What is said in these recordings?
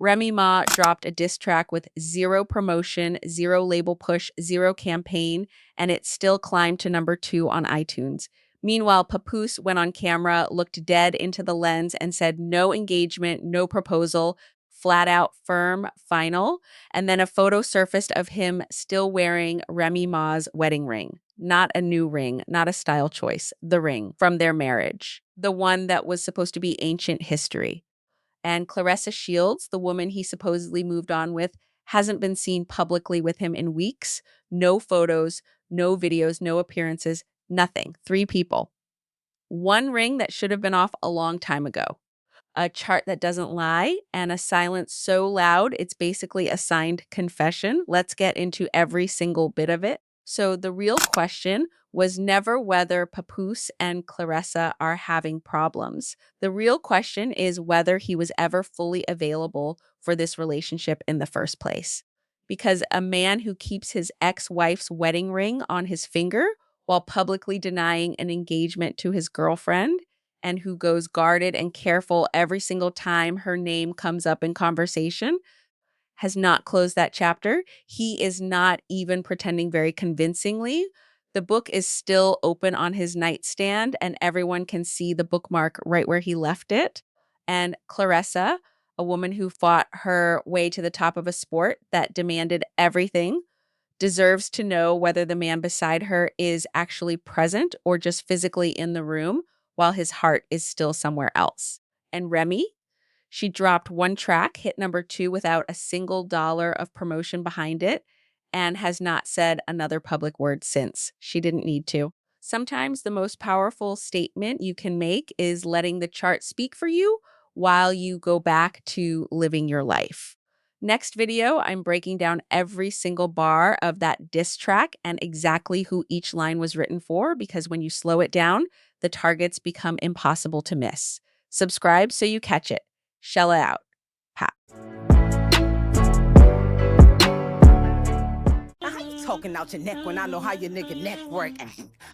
Remy Ma dropped a diss track with zero promotion, zero label push, zero campaign, and it still climbed to number 2 on iTunes. Meanwhile, Papoose went on camera, looked dead into the lens, and said no engagement, no proposal, flat out firm, final. And then a photo surfaced of him still wearing Remy Ma's wedding ring. Not a new ring, not a style choice, the ring from their marriage, the one that was supposed to be ancient history. And Claressa Shields, the woman he supposedly moved on with, hasn't been seen publicly with him in weeks. No photos, no videos, no appearances, nothing. 3 people. One ring that should have been off a long time ago. A chart that doesn't lie, and a silence so loud it's basically a signed confession. Let's get into every single bit of it. So the real question was never whether Papoose and Claressa are having problems. The real question is whether he was ever fully available for this relationship in the first place. Because a man who keeps his ex-wife's wedding ring on his finger while publicly denying an engagement to his girlfriend, and who goes guarded and careful every single time her name comes up in conversation, has not closed that chapter. He is not even pretending very convincingly. The book is still open on his nightstand, and everyone can see the bookmark right where he left it. And Claressa, a woman who fought her way to the top of a sport that demanded everything, deserves to know whether the man beside her is actually present or just physically in the room while his heart is still somewhere else. And Remy, she dropped one track, hit number 2 without a single dollar of promotion behind it, and has not said another public word since. She didn't need to. Sometimes the most powerful statement you can make is letting the chart speak for you while you go back to living your life. Next video, I'm breaking down every single bar of that diss track and exactly who each line was written for, because when you slow it down, the targets become impossible to miss. Subscribe so you catch it. Shell it out. Pat. How you talking out your neck when I know how your nigga neck work?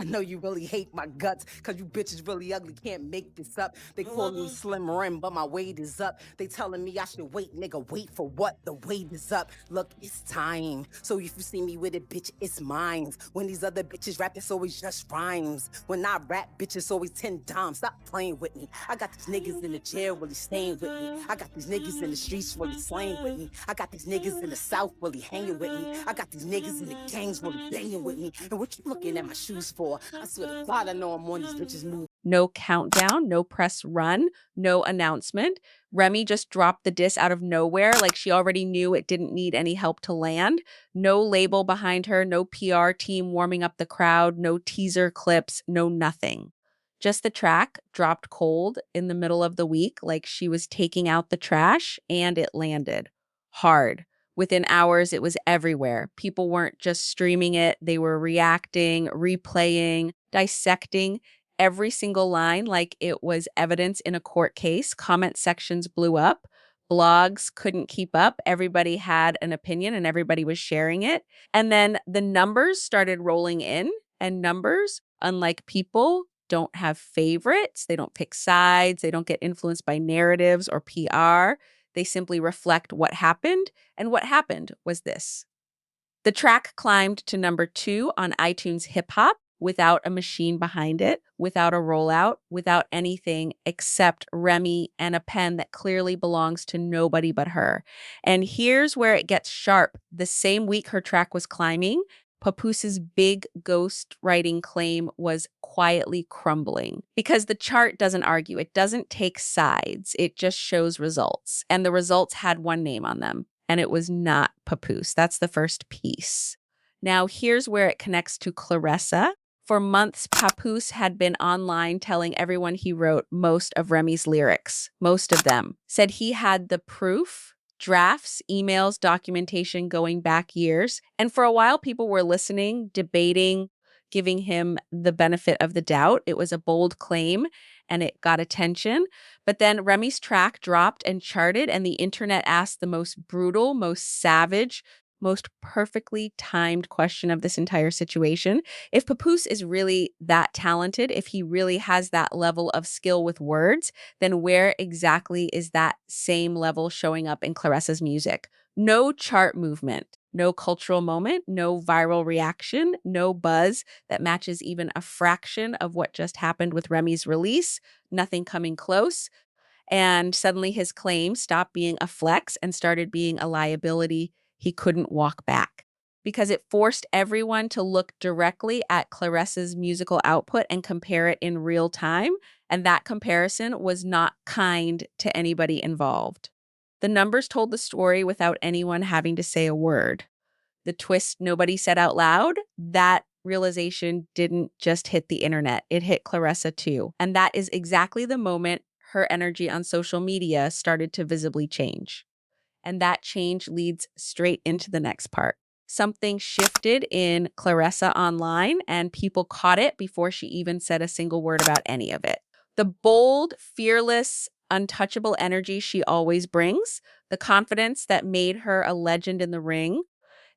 I know you really hate my guts, cause you bitches really ugly, can't make this up. They call me Slim Rim, but my weight is up. They telling me I should wait, nigga, wait for what? The weight is up. Look, it's time. So if you see me with it, bitch, it's mine. When these other bitches rap, it's always just rhymes. When I rap, bitch, it's always 10 dimes. Stop playing with me. I got these niggas in the jail really staying with me. I got these niggas in the streets really slaying with me. I got these niggas in the south really hanging with me. I got these niggas in the gangs really banging with me. And what you looking at my shoes for? I swear to God, I know I'm on these bitches' move. No countdown, no press run, no announcement. Remy just dropped the diss out of nowhere, like she already knew it didn't need any help to land. No label behind her, no PR team warming up the crowd, no teaser clips, no nothing. Just the track dropped cold in the middle of the week, like she was taking out the trash, and it landed hard. Within hours, it was everywhere. People weren't just streaming it, they were reacting, replaying, dissecting every single line like it was evidence in a court case. Comment sections blew up. Blogs couldn't keep up. Everybody had an opinion and everybody was sharing it. And then the numbers started rolling in, and numbers, unlike people, don't have favorites. They don't pick sides. They don't get influenced by narratives or PR. They simply reflect what happened, and what happened was this. The track climbed to number 2 on iTunes Hip Hop without a machine behind it, without a rollout, without anything except Remy and a pen that clearly belongs to nobody but her. And here's where it gets sharp. The same week her track was climbing, Papoose's big ghost writing claim was quietly crumbling, because the chart doesn't argue. It doesn't take sides. It just shows results. And the results had one name on them, and it was not Papoose. That's the first piece. Now, here's where it connects to Claressa. For months, Papoose had been online telling everyone he wrote most of Remy's lyrics, most of them. Said he had the proof, drafts, emails, documentation going back years. And for a while, people were listening, debating, giving him the benefit of the doubt. It was a bold claim and it got attention. But then Remy's track dropped and charted, and the internet asked the most brutal, most savage, most perfectly timed question of this entire situation. If Papoose is really that talented, if he really has that level of skill with words, then where exactly is that same level showing up in Claressa's music? No chart movement, no cultural moment, no viral reaction, no buzz that matches even a fraction of what just happened with Remy's release, nothing coming close. And suddenly his claim stopped being a flex and started being a liability he couldn't walk back because it forced everyone to look directly at Claressa's musical output and compare it in real time. And that comparison was not kind to anybody involved. The numbers told the story without anyone having to say a word. The twist nobody said out loud, that realization didn't just hit the internet, it hit Claressa too. And that is exactly the moment her energy on social media started to visibly change. And that change leads straight into the next part. Something shifted in Claressa online, and people caught it before she even said a single word about any of it. The bold, fearless, untouchable energy she always brings, the confidence that made her a legend in the ring,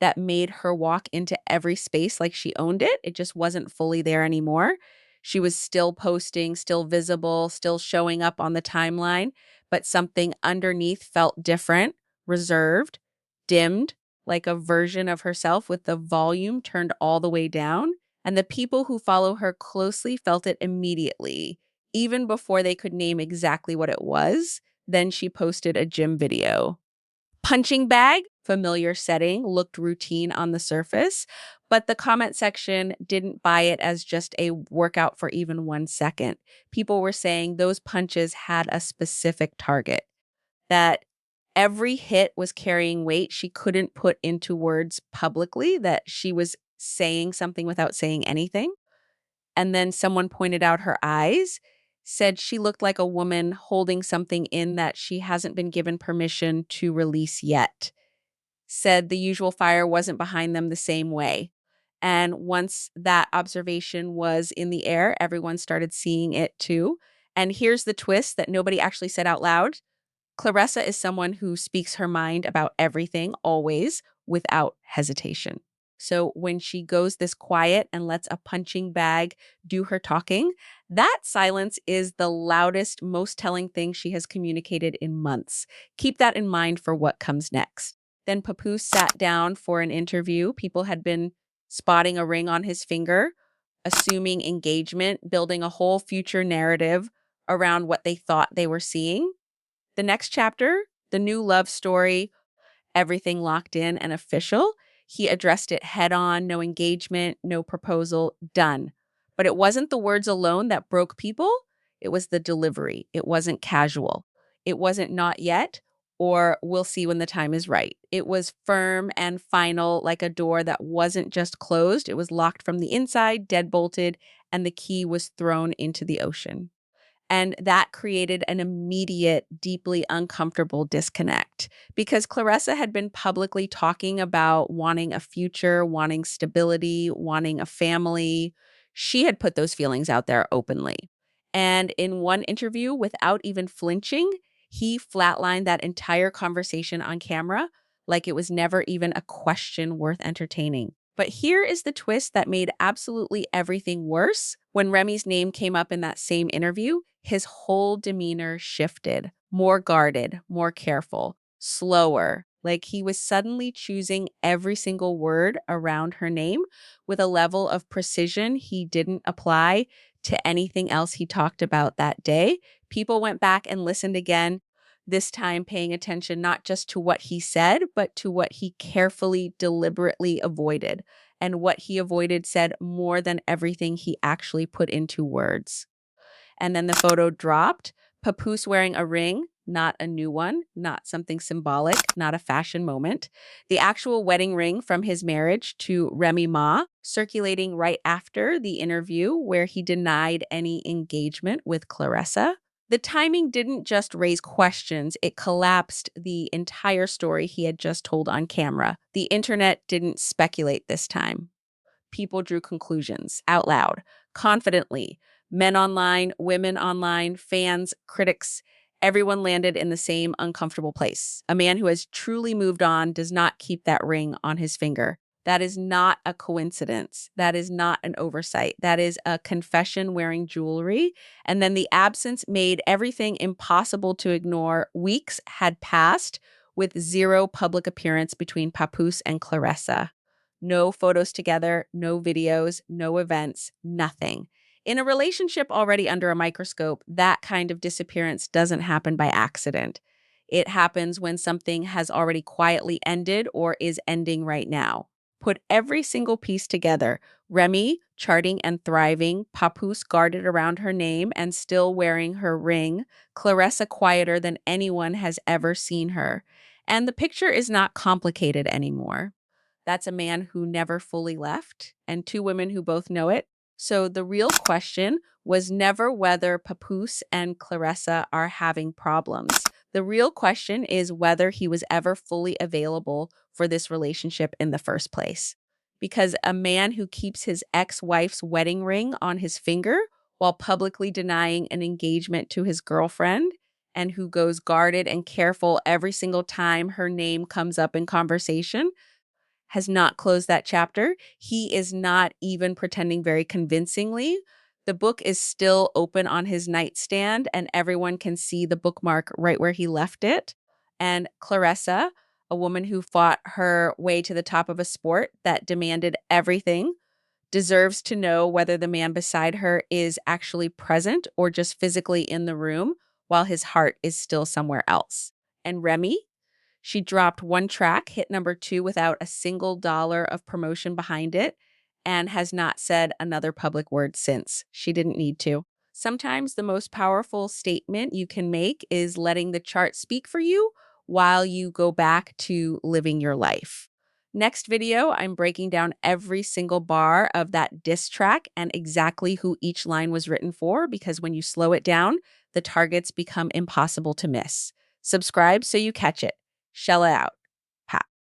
that made her walk into every space like she owned it. It just wasn't fully there anymore. She was still posting, still visible, still showing up on the timeline, but something underneath felt different, reserved, dimmed, like a version of herself with the volume turned all the way down. And the people who follow her closely felt it immediately, even before they could name exactly what it was. Then she posted a gym video. Punching bag, familiar setting, looked routine on the surface, but the comment section didn't buy it as just a workout for even 1 second. People were saying those punches had a specific target, that every hit was carrying weight she couldn't put into words publicly, that she was saying something without saying anything. And then someone pointed out her eyes, said she looked like a woman holding something in that she hasn't been given permission to release yet. Said the usual fire wasn't behind them the same way. And once that observation was in the air, everyone started seeing it too. And here's the twist that nobody actually said out loud. Claressa is someone who speaks her mind about everything, always, without hesitation. So when she goes this quiet and lets a punching bag do her talking, that silence is the loudest, most telling thing she has communicated in months. Keep that in mind for what comes next. Then Papoose sat down for an interview. People had been spotting a ring on his finger, assuming engagement, building a whole future narrative around what they thought they were seeing. The next chapter, the new love story, everything locked in and official. He addressed it head on, no engagement, no proposal, done. But it wasn't the words alone that broke people. It was the delivery. It wasn't casual. It wasn't not yet or we'll see when the time is right. It was firm and final, like a door that wasn't just closed. It was locked from the inside, deadbolted, and the key was thrown into the ocean. And that created an immediate, deeply uncomfortable disconnect because Claressa had been publicly talking about wanting a future, wanting stability, wanting a family. She had put those feelings out there openly. And in one interview, without even flinching, he flatlined that entire conversation on camera like it was never even a question worth entertaining. But here is the twist that made absolutely everything worse. When Remy's name came up in that same interview, his whole demeanor shifted, more guarded, more careful, slower. Like he was suddenly choosing every single word around her name with a level of precision he didn't apply to anything else he talked about that day. People went back and listened again, this time paying attention not just to what he said, but to what he carefully, deliberately avoided. And what he avoided said more than everything he actually put into words. And then the photo dropped. Papoose wearing a ring, not a new one, not something symbolic, not a fashion moment. The actual wedding ring from his marriage to Remy Ma, circulating right after the interview where he denied any engagement with Claressa. The timing didn't just raise questions, it collapsed the entire story he had just told on camera. The internet didn't speculate this time. People drew conclusions out loud, confidently. Men online, women online, fans, critics, Everyone landed in the same uncomfortable place. A man who has truly moved on does not keep that ring on his finger. That is not a coincidence. That is not an oversight. That is a confession wearing jewelry. And then the absence made everything impossible to ignore. Weeks had passed with zero public appearance between Papoose and Claressa. No photos together, no videos, no events, nothing. In a relationship already under a microscope, that kind of disappearance doesn't happen by accident. It happens when something has already quietly ended or is ending right now. Put every single piece together. Remy, charting and thriving, Papoose guarded around her name and still wearing her ring, Claressa quieter than anyone has ever seen her. And the picture is not complicated anymore. That's a man who never fully left, and two women who both know it. So the real question was never whether Papoose and Claressa are having problems. The real question is whether he was ever fully available for this relationship in the first place. Because a man who keeps his ex wife's wedding ring on his finger while publicly denying an engagement to his girlfriend, and who goes guarded and careful every single time her name comes up in conversation, has not closed that chapter. He is not even pretending very convincingly. The book is still open on his nightstand, and everyone can see the bookmark right where he left it. And Claressa, a woman who fought her way to the top of a sport that demanded everything, deserves to know whether the man beside her is actually present or just physically in the room while his heart is still somewhere else. And Remy, she dropped one track, hit number 2 without a single dollar of promotion behind it, and has not said another public word since. She didn't need to. Sometimes the most powerful statement you can make is letting the chart speak for you while you go back to living your life. Next video, I'm breaking down every single bar of that diss track and exactly who each line was written for, because when you slow it down, the targets become impossible to miss. Subscribe so you catch it. Shell it out.